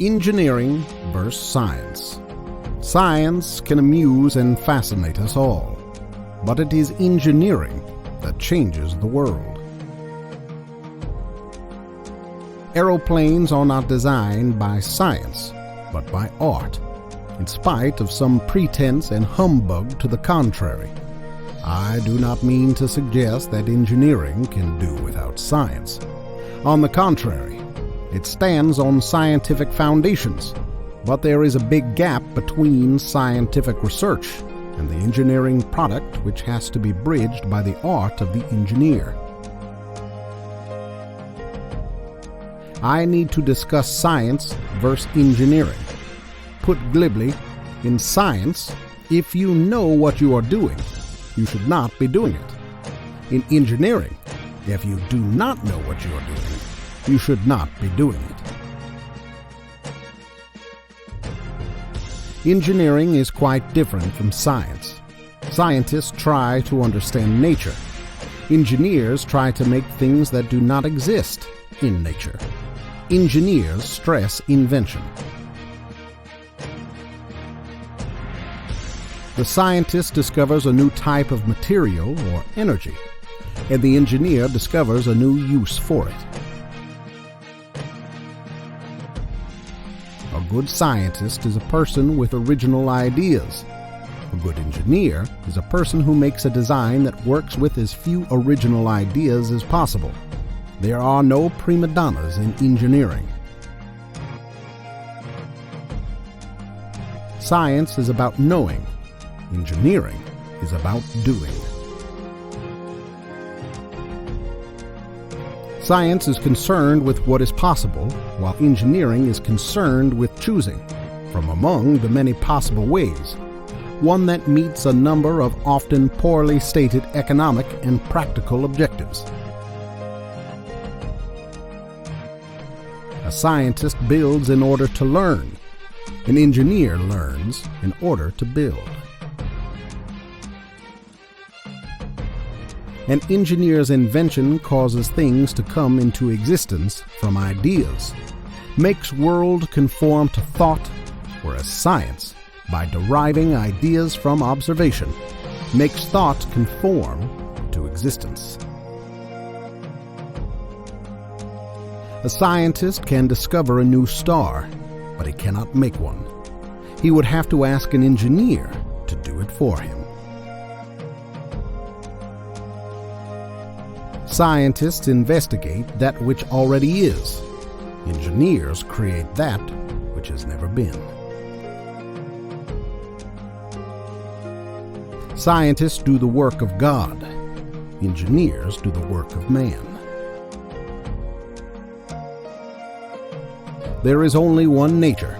Engineering versus science. Science can amuse and fascinate us all, but it is engineering that changes the world. Aeroplanes are not designed by science, but by art, in spite of some pretense and humbug to the contrary. I do not mean to suggest that engineering can do without science. On the contrary, it stands on scientific foundations, but there is a big gap between scientific research and the engineering product, which has to be bridged by the art of the engineer. I need to discuss science versus engineering. Put glibly, in science, if you know what you are doing, you should not be doing it. In engineering, if you do not know what you are doing, you should not be doing it. Engineering is quite different from science. Scientists try to understand nature. Engineers try to make things that do not exist in nature. Engineers stress invention. The scientist discovers a new type of material or energy, and the engineer discovers a new use for it. A good scientist is a person with original ideas. A good engineer is a person who makes a design that works with as few original ideas as possible. There are no prima donnas in engineering. Science is about knowing. Engineering is about doing. Science is concerned with what is possible, while engineering is concerned with choosing, from among the many possible ways, one that meets a number of often poorly stated economic and practical objectives. A scientist builds in order to learn. An engineer learns in order to build. An engineer's invention causes things to come into existence from ideas, makes world conform to thought, whereas science, by deriving ideas from observation, makes thought conform to existence. A scientist can discover a new star, but he cannot make one. He would have to ask an engineer to do it for him. Scientists investigate that which already is. Engineers create that which has never been. Scientists do the work of God. Engineers do the work of man. There is only one nature.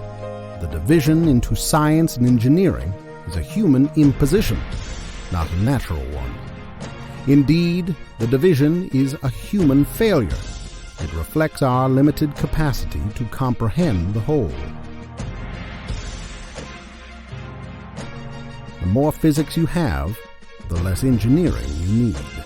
The division into science and engineering is a human imposition, not a natural one. Indeed, the division is a human failure. It reflects our limited capacity to comprehend the whole. The more physics you have, the less engineering you need.